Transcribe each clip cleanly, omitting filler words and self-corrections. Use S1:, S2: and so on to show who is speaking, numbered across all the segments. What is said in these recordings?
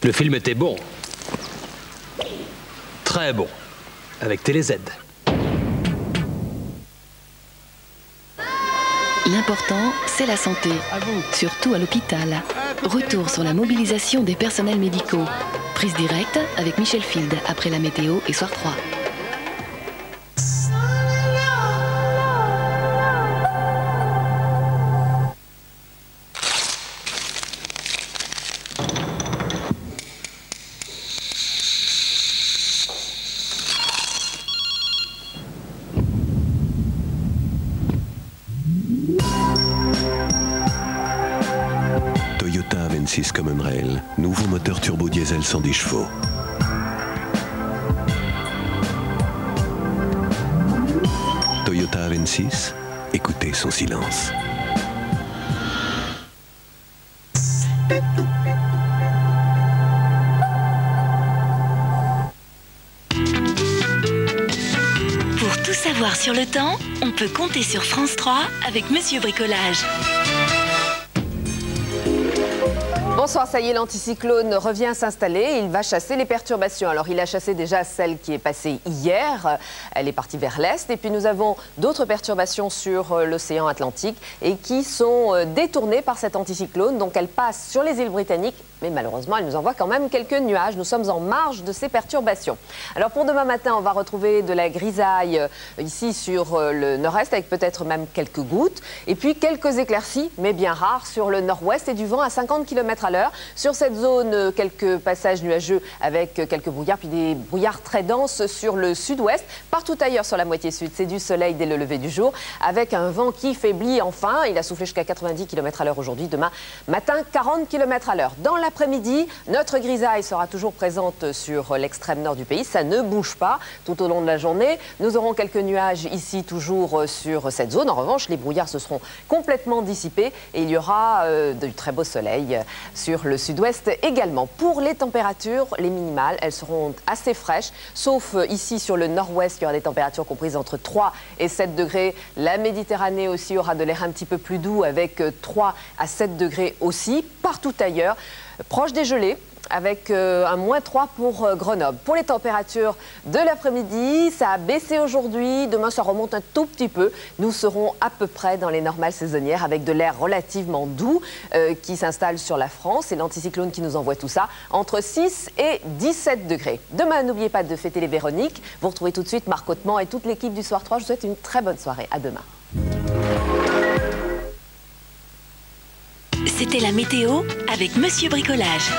S1: Le film était bon. Très bon. Avec TéléZ.
S2: L'important, c'est la santé, surtout à l'hôpital. Retour sur la mobilisation des personnels médicaux. Prise directe avec Michel Field après la météo et Soir 3.
S3: Toyota Avensis Common Rail, nouveau moteur turbo diesel 110 chevaux. Toyota Avensis, écoutez son silence.
S4: Pour tout savoir sur le temps, on peut compter sur France 3 avec Monsieur Bricolage.
S5: Bonsoir, ça y est, l'anticyclone revient s'installer. Il va chasser les perturbations. Alors, il a chassé déjà celle qui est passée hier. Elle est partie vers l'est. Et puis, nous avons d'autres perturbations sur l'océan Atlantique et qui sont détournées par cet anticyclone. Donc, elle passe sur les îles britanniques. Mais malheureusement, elle nous envoie quand même quelques nuages. Nous sommes en marge de ces perturbations. Alors, pour demain matin, on va retrouver de la grisaille ici sur le nord-est avec peut-être même quelques gouttes. Et puis, quelques éclaircies, mais bien rares, sur le nord-ouest et du vent à 50 km/h. Sur cette zone, quelques passages nuageux avec quelques brouillards, puis des brouillards très denses sur le sud-ouest. Partout ailleurs sur la moitié sud, c'est du soleil dès le lever du jour, avec un vent qui faiblit enfin. Il a soufflé jusqu'à 90 km/h aujourd'hui. Demain matin, 40 km/h. Dans l'après-midi, notre grisaille sera toujours présente sur l'extrême nord du pays. Ça ne bouge pas tout au long de la journée. Nous aurons quelques nuages ici toujours sur cette zone. En revanche, les brouillards se seront complètement dissipés et il y aura du très beau soleil sur le sud-ouest également. Pour les températures, les minimales, elles seront assez fraîches, sauf ici sur le nord-ouest, il y aura des températures comprises entre 3 et 7 degrés. La Méditerranée aussi aura de l'air un petit peu plus doux avec 3 à 7 degrés aussi. Partout ailleurs, proche des gelées, avec un -3 pour Grenoble. Pour les températures de l'après-midi, ça a baissé aujourd'hui. Demain, ça remonte un tout petit peu. Nous serons à peu près dans les normales saisonnières avec de l'air relativement doux qui s'installe sur la France. C'est l'anticyclone qui nous envoie tout ça entre 6 et 17 degrés. Demain, n'oubliez pas de fêter les Véroniques. Vous retrouvez tout de suite Marc Hautement et toute l'équipe du Soir 3. Je vous souhaite une très bonne soirée. À demain.
S4: C'était la météo avec Monsieur Bricolage.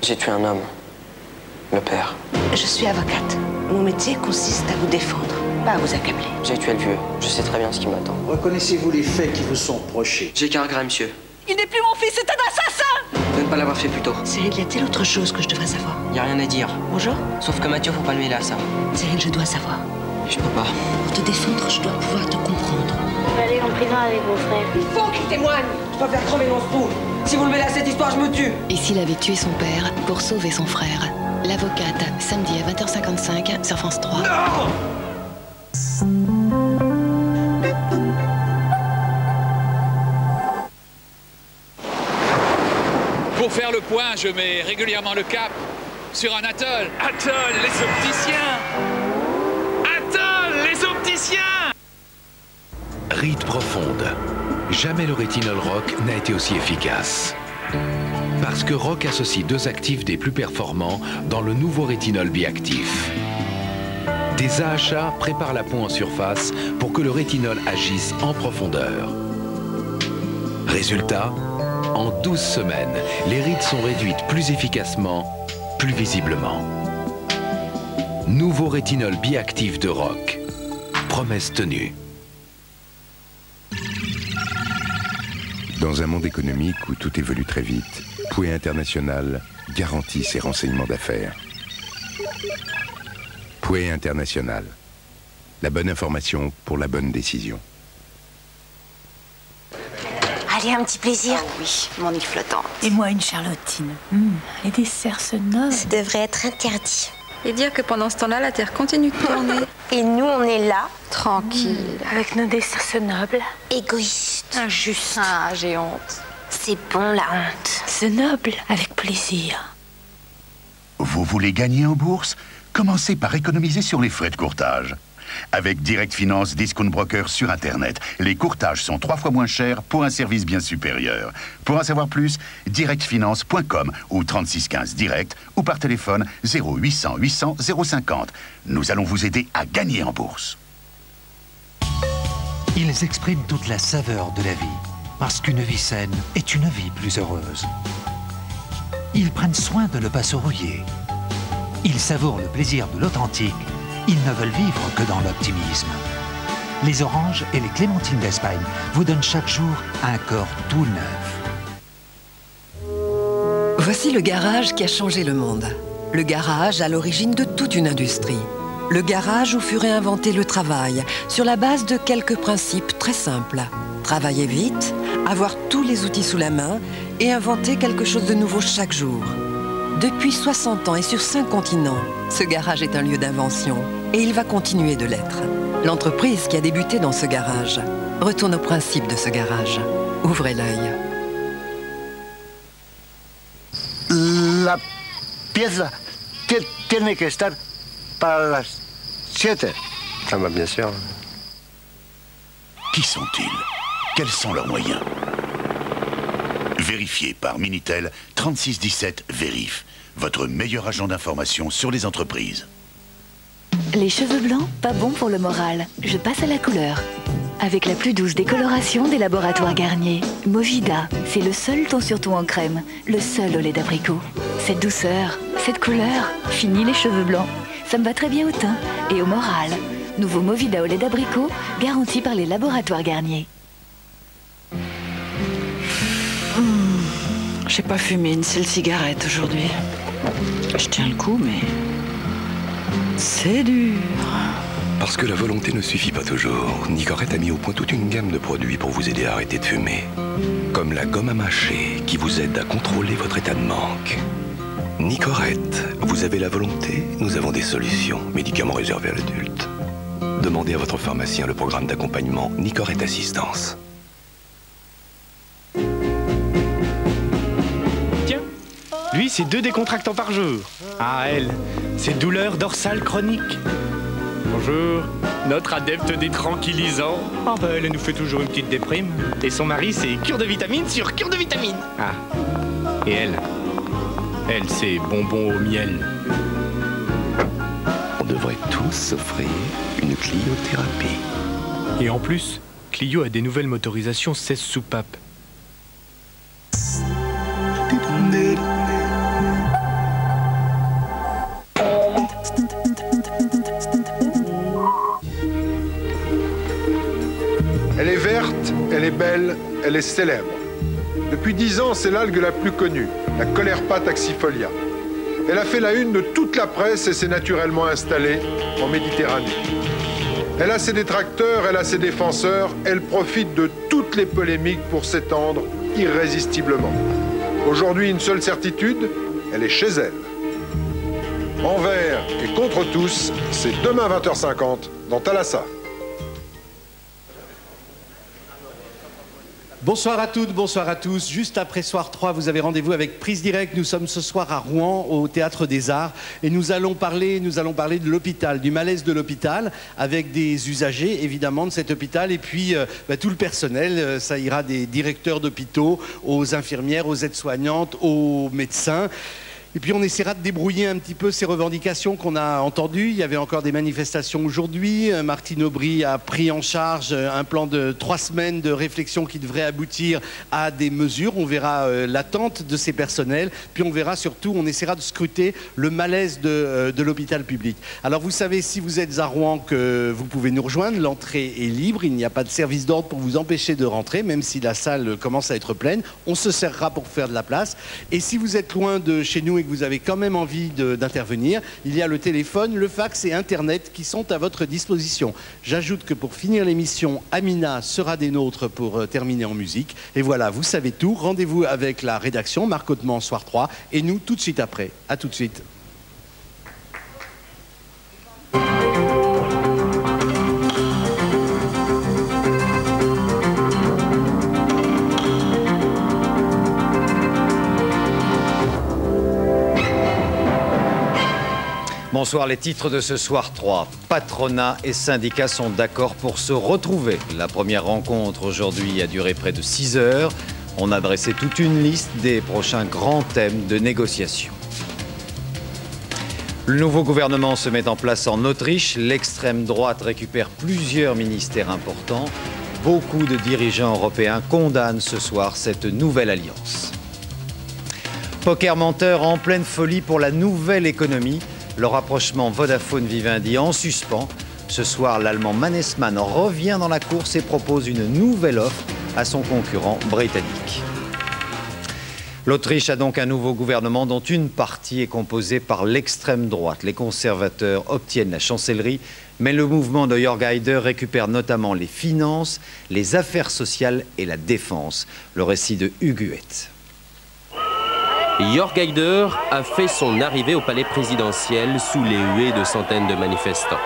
S6: J'ai tué un homme, le père.
S7: Je suis avocate. Mon métier consiste à vous défendre, pas à vous accabler.
S6: J'ai tué le vieux, je sais très bien ce qui m'attend.
S8: Reconnaissez-vous les faits qui vous sont reprochés?
S6: J'ai qu'un regret, monsieur.
S7: Il n'est plus mon fils, c'est un assassin!
S6: De ne pas l'avoir fait plus tôt.
S7: Cyril, y a-t-il autre chose que je devrais savoir?
S6: Y a rien à dire.
S7: Bonjour?
S6: Sauf que Mathieu, faut pas le mêler à ça.
S7: Cyril, je dois savoir.
S6: Je peux pas.
S7: Pour te défendre, je dois pouvoir te comprendre.
S9: Je vais aller en prison avec vos frères.
S7: Il faut qu'il témoigne!
S6: Je dois faire crever mon trou. Si vous le mêlez à cette histoire, je me tue.
S2: Et s'il avait tué son père pour sauver son frère? L'avocate, samedi à 20h55 sur France 3.
S6: Non!
S10: Pour faire le point, je mets régulièrement le cap sur un atoll. Atoll, les opticiens! Atoll, les opticiens!
S11: Ride profonde. Jamais le rétinol Roc n'a été aussi efficace. Parce que Roc associe deux actifs des plus performants dans le nouveau rétinol biactif. Des AHA préparent la peau en surface pour que le rétinol agisse en profondeur. Résultat, en 12 semaines, les rides sont réduites plus efficacement, plus visiblement. Nouveau rétinol biactif de Roc. Promesse tenue.
S12: Dans un monde économique où tout évolue très vite, Pouet International garantit ses renseignements d'affaires. Pouet International. La bonne information pour la bonne décision.
S9: Allez, un petit plaisir.
S7: Oh oui, mon flottante.
S9: Et moi, une charlottine. Les desserts se nomment. Ça devrait être interdit.
S13: et dire que pendant ce temps-là, la Terre continue de tourner.
S9: Et nous, on est là,
S13: tranquille,
S9: avec nos destins nobles, égoïstes,
S13: injustes. Ah, j'ai honte.
S9: C'est bon, la honte.
S7: C'est noble, avec plaisir.
S14: Vous voulez gagner en bourse? Commencez par économiser sur les frais de courtage. Avec Direct Finance Discount Broker sur Internet, les courtages sont 3 fois moins chers pour un service bien supérieur. Pour en savoir plus, directfinance.com ou 3615 direct ou par téléphone 0800 800 050. Nous allons vous aider à gagner en bourse.
S15: Ils expriment toute la saveur de la vie, parce qu'une vie saine est une vie plus heureuse. Ils prennent soin de ne pas se rouiller. Ils savourent le plaisir de l'authentique. Ils ne veulent vivre que dans l'optimisme. Les oranges et les clémentines d'Espagne vous donnent chaque jour un corps tout neuf.
S16: Voici le garage qui a changé le monde. Le garage à l'origine de toute une industrie. Le garage où fut réinventé le travail, sur la base de quelques principes très simples. Travailler vite, avoir tous les outils sous la main et inventer quelque chose de nouveau chaque jour. Depuis 60 ans et sur 5 continents, ce garage est un lieu d'invention et il va continuer de l'être. L'entreprise qui a débuté dans ce garage retourne au principe de ce garage. Ouvrez l'œil.
S17: La pieza tiene que estar para las 7.
S6: Ah bah bien sûr.
S14: Qui sont-ils? Quels sont leurs moyens? Vérifié par Minitel 3617 Vérif, votre meilleur agent d'information sur les entreprises.
S2: Les cheveux blancs, pas bon pour le moral. Je passe à la couleur. Avec la plus douce décoloration des laboratoires Garnier. Movida, c'est le seul ton sur ton en crème. Le seul au lait d'abricot. Cette douceur, cette couleur, fini les cheveux blancs. Ça me va très bien au teint et au moral. Nouveau Movida au lait d'abricot, garanti par les laboratoires Garnier.
S18: J'ai pas fumé une seule cigarette aujourd'hui. Je tiens le coup, mais c'est dur.
S19: Parce que la volonté ne suffit pas toujours, Nicorette a mis au point toute une gamme de produits pour vous aider à arrêter de fumer. Comme la gomme à mâcher qui vous aide à contrôler votre état de manque. Nicorette, vous avez la volonté, nous avons des solutions. Médicaments réservés à l'adulte. Demandez à votre pharmacien le programme d'accompagnement Nicorette Assistance.
S20: Lui, c'est 2 décontractants par jour. Ah, elle, c'est douleur dorsale chronique. Bonjour, notre adepte des tranquillisants. Ah, bah, elle nous fait toujours une petite déprime. Et son mari, c'est cure de vitamine sur cure de vitamine. Ah, et elle, c'est bonbon au miel.
S19: On devrait tous s'offrir une cliothérapie.
S20: Et en plus, Clio a des nouvelles motorisations 16 soupapes.
S21: Elle est verte, elle est belle, elle est célèbre. Depuis 10 ans, c'est l'algue la plus connue, la Colerpa taxifolia. Elle a fait la une de toute la presse et s'est naturellement installée en Méditerranée. Elle a ses détracteurs, elle a ses défenseurs, elle profite de toutes les polémiques pour s'étendre irrésistiblement. Aujourd'hui, une seule certitude, elle est chez elle. Envers et contre tous, c'est demain 20h50 dans Thalassa.
S22: Bonsoir à toutes, bonsoir à tous. Juste après Soir 3, vous avez rendez-vous avec Prise Direct. Nous sommes ce soir à Rouen, au Théâtre des Arts. Et nous allons parler de l'hôpital, du malaise de l'hôpital, avec des usagers, évidemment, de cet hôpital. Et puis, tout le personnel, ça ira des directeurs d'hôpitaux, aux infirmières, aux aides-soignantes, aux médecins. Et puis on essaiera de débrouiller un petit peu ces revendications qu'on a entendues. Il y avait encore des manifestations aujourd'hui. Martine Aubry a pris en charge un plan de 3 semaines de réflexion qui devrait aboutir à des mesures. On verra l'attente de ces personnels. Puis on verra surtout, on essaiera de scruter le malaise de l'hôpital public. Alors vous savez, si vous êtes à Rouen, que vous pouvez nous rejoindre. L'entrée est libre. Il n'y a pas de service d'ordre pour vous empêcher de rentrer, même si la salle commence à être pleine. On se serrera pour faire de la place. Et si vous êtes loin de chez nous et que vous avez quand même envie d'intervenir, il y a le téléphone, le fax et Internet qui sont à votre disposition. J'ajoute que pour finir l'émission, Amina sera des nôtres pour terminer en musique. Et voilà, vous savez tout. Rendez-vous avec la rédaction, Marc Hautement, Soir 3, et nous tout de suite après. À tout de suite.
S1: Bonsoir, les titres de ce soir 3. Patronat et syndicats sont d'accord pour se retrouver. La première rencontre aujourd'hui a duré près de 6 heures. On a dressé toute une liste des prochains grands thèmes de négociation. Le nouveau gouvernement se met en place en Autriche. L'extrême droite récupère plusieurs ministères importants. Beaucoup de dirigeants européens condamnent ce soir cette nouvelle alliance. Poker menteur en pleine folie pour la nouvelle économie. Le rapprochement Vodafone-Vivendi en suspens. Ce soir, l'Allemand Mannesmann revient dans la course et propose une nouvelle offre à son concurrent britannique. L'Autriche a donc un nouveau gouvernement dont une partie est composée par l'extrême droite. Les conservateurs obtiennent la chancellerie, mais le mouvement de Jörg Haider récupère notamment les finances, les affaires sociales et la défense. Le récit de Hugues Huet.
S3: Jörg Haider a fait son arrivée au palais présidentiel sous les huées de centaines de manifestants.